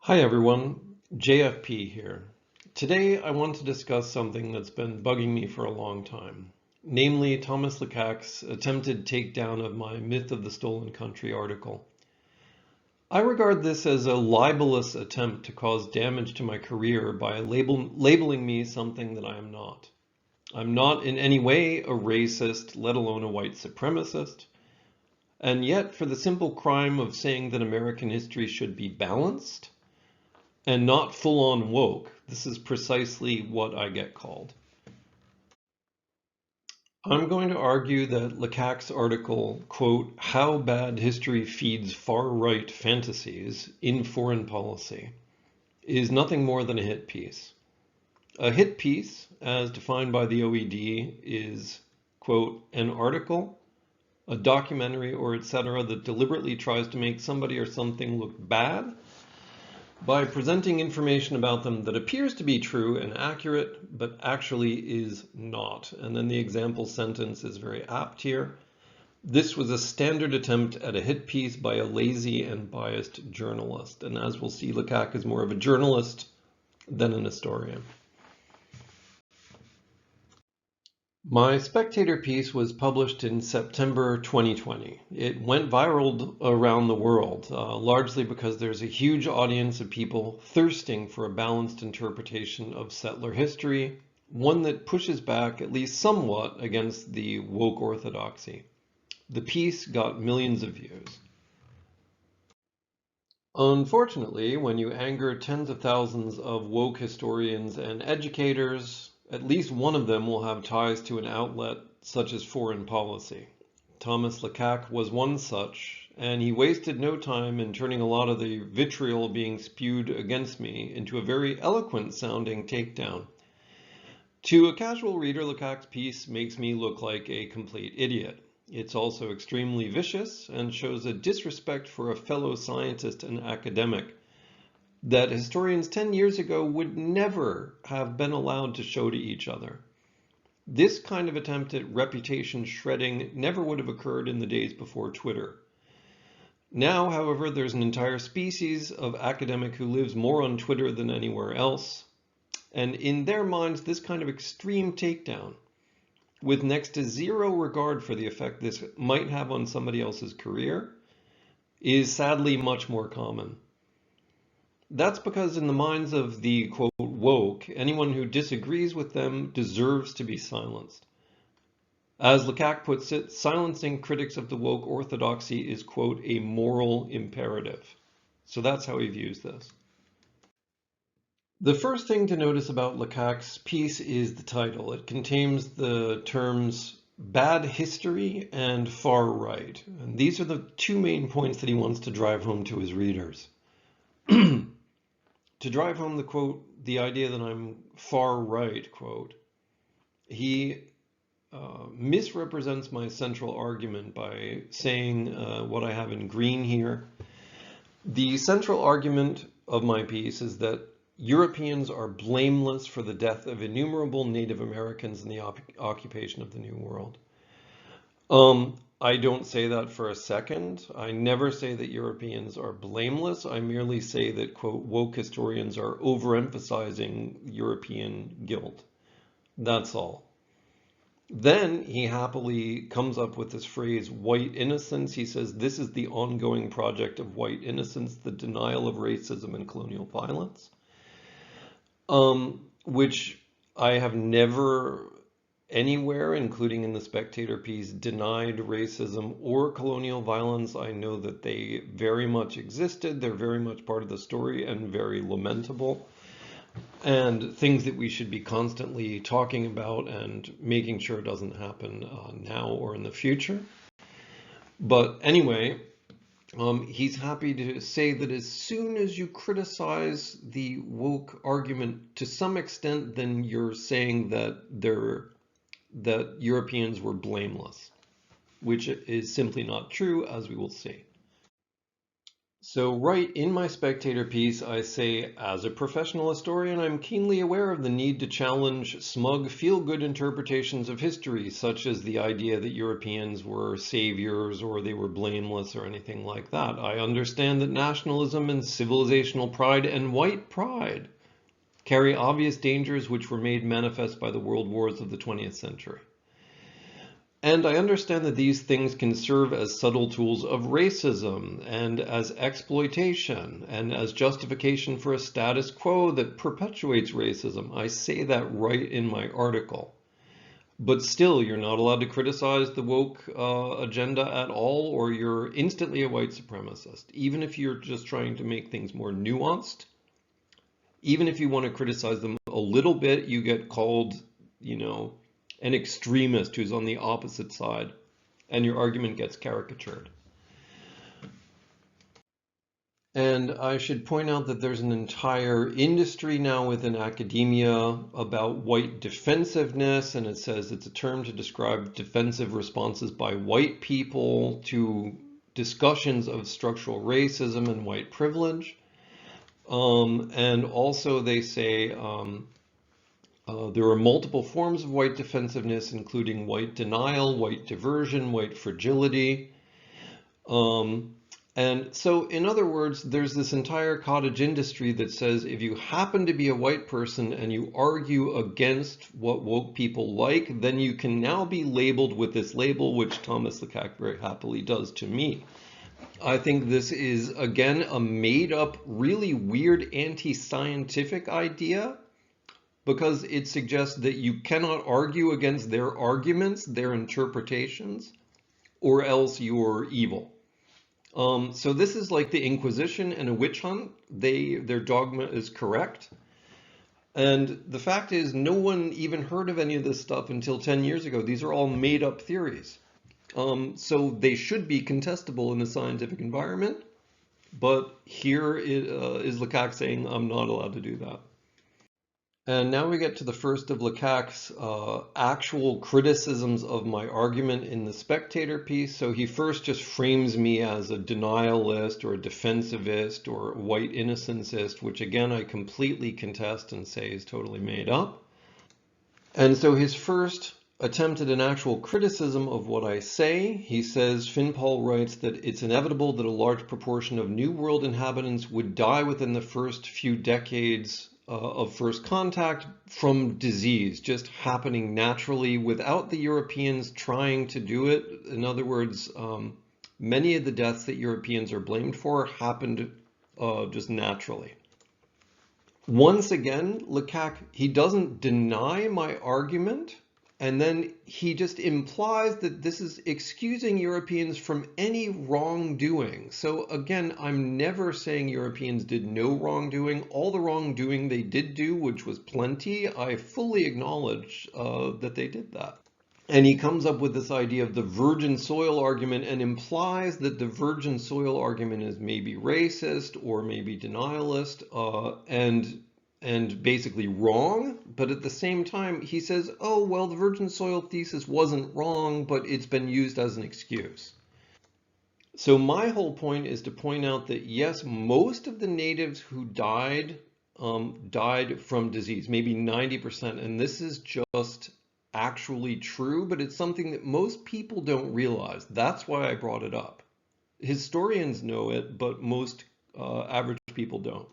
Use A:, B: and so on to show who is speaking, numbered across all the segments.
A: Hi everyone, JFP here. Today I want to discuss something that's been bugging me for a long time, namely Thomas Lecaque's attempted takedown of my Myth of the Stolen Country article. I regard this as a libelous attempt to cause damage to my career by labeling me something that I am not. I'm not in any way a racist, let alone a white supremacist, and yet for the simple crime of saying that American history should be balanced, and not full-on woke, this is precisely what I get called. I'm going to argue that Lecaque's article, quote, "How Bad History Feeds Far-Right Fantasies in Foreign Policy," is nothing more than a hit piece. A hit piece, as defined by the OED, is, quote, "an article, a documentary, or etc. that deliberately tries to make somebody or something look bad by presenting information about them that appears to be true and accurate, but actually is not." And then the example sentence is very apt here. This was a standard attempt at a hit piece by a lazy and biased journalist. And as we'll see, Lecaque is more of a journalist than an historian. My Spectator piece was published in September 2020. It went viral around the world, largely because there's a huge audience of people thirsting for a balanced interpretation of settler history, one that pushes back at least somewhat against the woke orthodoxy. The piece got millions of views. Unfortunately, when you anger tens of thousands of woke historians and educators, at least one of them will have ties to an outlet such as Foreign Policy. Thomas Lecaque was one such, and he wasted no time in turning a lot of the vitriol being spewed against me into a very eloquent sounding takedown. To a casual reader, Lecaque's piece makes me look like a complete idiot. It's also extremely vicious and shows a disrespect for a fellow scientist and academic that historians 10 years ago would never have been allowed to show to each other. This kind of attempt at reputation shredding never would have occurred in the days before Twitter. Now, however, there's an entire species of academic who lives more on Twitter than anywhere else, and in their minds, this kind of extreme takedown, with next to zero regard for the effect this might have on somebody else's career, is sadly much more common. That's because in the minds of the, quote, woke, anyone who disagrees with them deserves to be silenced. As Lecaque puts it, silencing critics of the woke orthodoxy is, quote, "a moral imperative." So that's how he views this. The first thing to notice about Lecaque's piece is the title. It contains the terms bad history and far right. And these are the two main points that he wants to drive home to his readers. To drive home the quote, the idea that I'm far right, quote, he misrepresents my central argument by saying what I have in green here. The central argument of my piece is that Europeans are blameless for the death of innumerable Native Americans in the occupation of the New World. I don't say that for a second. I never say that Europeans are blameless. I merely say that, quote, woke historians are overemphasizing European guilt. That's all. Then he happily comes up with this phrase, white innocence. He says this is the ongoing project of white innocence, the denial of racism and colonial violence, which I have never anywhere, including in the Spectator piece, denied racism or colonial violence. I know that they very much existed. They're very much part of the story and very lamentable, and things that we should be constantly talking about and making sure it doesn't happen now or in the future. But anyway, he's happy to say that as soon as you criticize the woke argument to some extent, then you're saying that Europeans were blameless, which is simply not true, as we will see. So, right in my Spectator piece, I say, as a professional historian, I'm keenly aware of the need to challenge smug, feel-good interpretations of history, such as the idea that Europeans were saviors or they were blameless or anything like that. I understand that nationalism and civilizational pride and white pride carry obvious dangers which were made manifest by the world wars of the 20th century. And I understand that these things can serve as subtle tools of racism and as exploitation and as justification for a status quo that perpetuates racism. I say that right in my article. But still, you're not allowed to criticize the woke agenda at all, or you're instantly a white supremacist. Even if you're just trying to make things more nuanced, even if you want to criticize them a little bit, you get called, you know, an extremist who's on the opposite side, and your argument gets caricatured. And I should point out that there's an entire industry now within academia about white defensiveness, and it says it's a term to describe defensive responses by white people to discussions of structural racism and white privilege. And also they say there are multiple forms of white defensiveness, including white denial, white diversion, white fragility. And so, in other words, there's this entire cottage industry that says if you happen to be a white person and you argue against what woke people like, then you can now be labeled with this label, which Thomas Lecaque very happily does to me. I think this is, again, a made-up, really weird anti-scientific idea, because it suggests that you cannot argue against their arguments, their interpretations, or else you're evil. So this is like the Inquisition and a witch hunt. Their dogma is correct. And the fact is, no one even heard of any of this stuff until 10 years ago. These are all made up theories. So they should be contestable in the scientific environment. But here is Lecaque saying, I'm not allowed to do that. And now we get to the first of Lecaque's actual criticisms of my argument in the Spectator piece. So he first just frames me as a denialist or a defensivist or a white innocencist, which again I completely contest and say is totally made up. And so his first attempt at an actual criticism of what I say, he says, Fynn writes that it's inevitable that a large proportion of New World inhabitants would die within the first few decades of first contact from disease, just happening naturally without the Europeans trying to do it. In other words, many of the deaths that Europeans are blamed for happened just naturally. Once again, Lecaque, he doesn't deny my argument, and then he just implies that this is excusing Europeans from any wrongdoing. So again, I'm never saying Europeans did no wrongdoing. All the wrongdoing they did do, which was plenty, I fully acknowledge that they did that. And he comes up with this idea of the virgin soil argument and implies that the virgin soil argument is maybe racist or maybe denialist and basically wrong. But at the same time, he says, oh, well, the virgin soil thesis wasn't wrong, but it's been used as an excuse. So my whole point is to point out that, yes, most of the natives who died from disease, maybe 90%, and this is just actually true, but it's something that most people don't realize. That's why I brought it up. Historians know it, but most average people don't.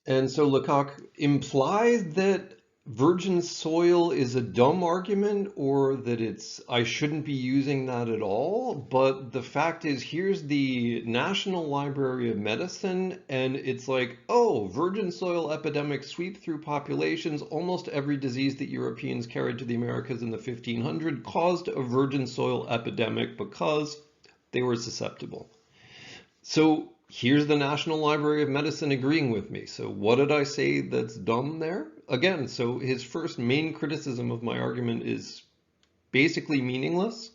A: And so Lecaque implies that virgin soil is a dumb argument or that I shouldn't be using that at all. But the fact is, here's the National Library of Medicine, and it's like, oh, virgin soil epidemics sweep through populations. Almost every disease that Europeans carried to the Americas in the 1500s caused a virgin soil epidemic because they were susceptible. So here's the National Library of Medicine agreeing with me. So what did I say that's dumb there? Again, so his first main criticism of my argument is basically meaningless.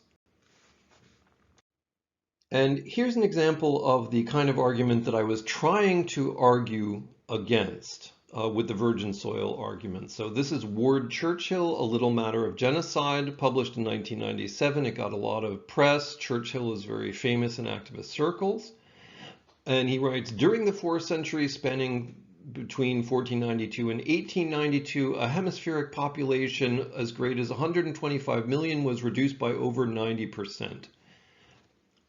A: And here's an example of the kind of argument that I was trying to argue against with the virgin soil argument. So this is Ward Churchill, A Little Matter of Genocide, published in 1997. It got a lot of press. Churchill is very famous in activist circles. And he writes, during the 4 centuries spanning between 1492 and 1892, a hemispheric population as great as 125 million was reduced by over 90%.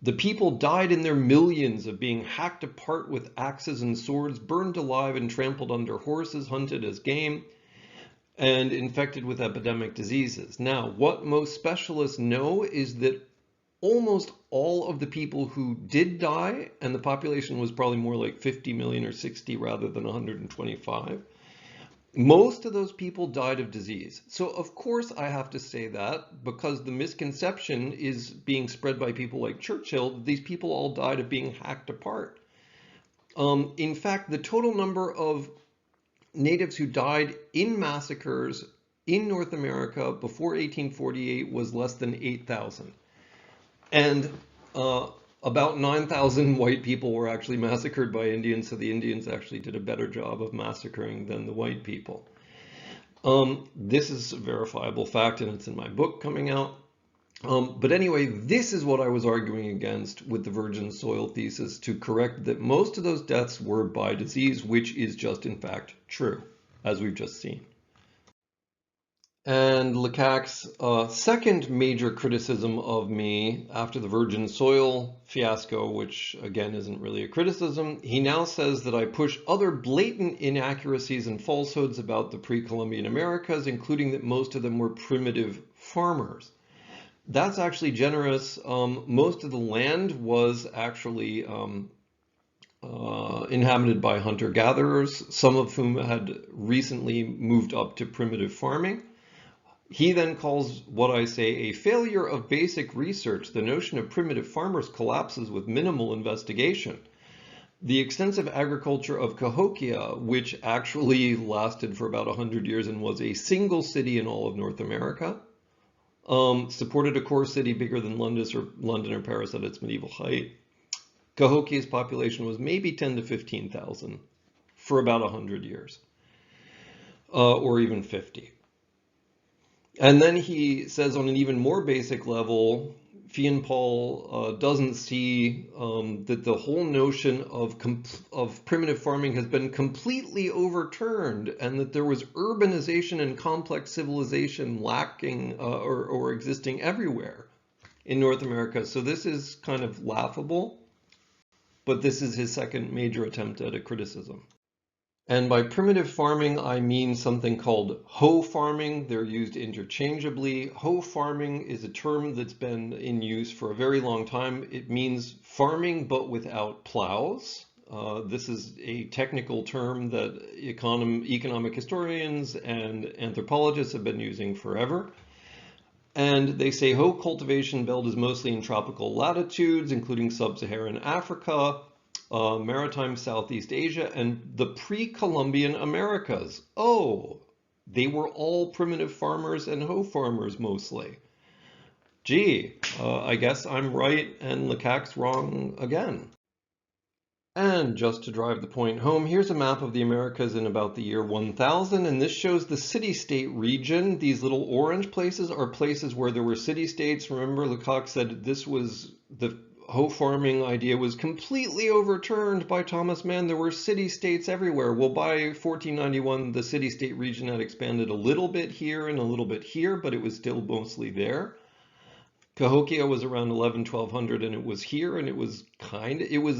A: The people died in their millions of being hacked apart with axes and swords, burned alive and trampled under horses, hunted as game, and infected with epidemic diseases. Now, what most specialists know is that almost all of the people who did die, and the population was probably more like 50 million or 60 rather than 125, most of those people died of disease. So of course I have to say that, because the misconception is being spread by people like Churchill that these people all died of being hacked apart. In fact, the total number of natives who died in massacres in North America before 1848 was less than 8,000. And about 9,000 white people were actually massacred by Indians, so the Indians actually did a better job of massacring than the white people. This is a verifiable fact, and it's in my book coming out. But anyway, this is what I was arguing against with the virgin soil thesis, to correct that most of those deaths were by disease, which is just in fact true, as we've just seen. And Lecaque's second major criticism of me after the virgin soil fiasco, which again isn't really a criticism, he now says that I push other blatant inaccuracies and falsehoods about the pre-Columbian Americas, including that most of them were primitive farmers. That's actually generous. Most of the land was actually inhabited by hunter-gatherers, some of whom had recently moved up to primitive farming. He then calls what I say a failure of basic research. The notion of primitive farmers collapses with minimal investigation. The extensive agriculture of Cahokia, which actually lasted for about 100 years and was a single city in all of North America, supported a core city bigger than London or Paris at its medieval height. Cahokia's population was maybe 10 to 15,000 for about 100 years, or even 50. And then he says on an even more basic level, Fynn doesn't see that the whole notion of primitive farming has been completely overturned, and that there was urbanization and complex civilization lacking or existing everywhere in North America. So this is kind of laughable, but this is his second major attempt at a criticism. And by primitive farming, I mean something called hoe farming. They're used interchangeably. Hoe farming is a term that's been in use for a very long time. It means farming but without plows. This is a technical term that economic historians and anthropologists have been using forever. And they say hoe cultivation belt is mostly in tropical latitudes, including sub-Saharan Africa, maritime Southeast Asia, and the pre-Columbian Americas. Oh, they were all primitive farmers and hoe farmers mostly. Gee, I guess I'm right and Lecaque's wrong again. And just to drive the point home, here's a map of the Americas in about the year 1000, and this shows the city-state region. These little orange places are places where there were city-states. Remember, Lecaque said this was the hoe farming idea was completely overturned by Thomas Mann. There were city-states everywhere. Well, by 1491, the city-state region had expanded a little bit here and a little bit here, but it was still mostly there. Cahokia was around 1200, and it was here, and it was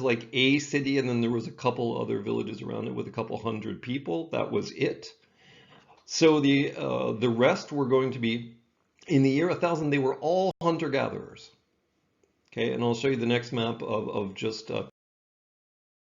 A: like a city, and then there was a couple other villages around it with a couple hundred people. That was it. So the rest were going to be, in the year 1000, they were all hunter-gatherers. Okay, and I'll show you the next map of just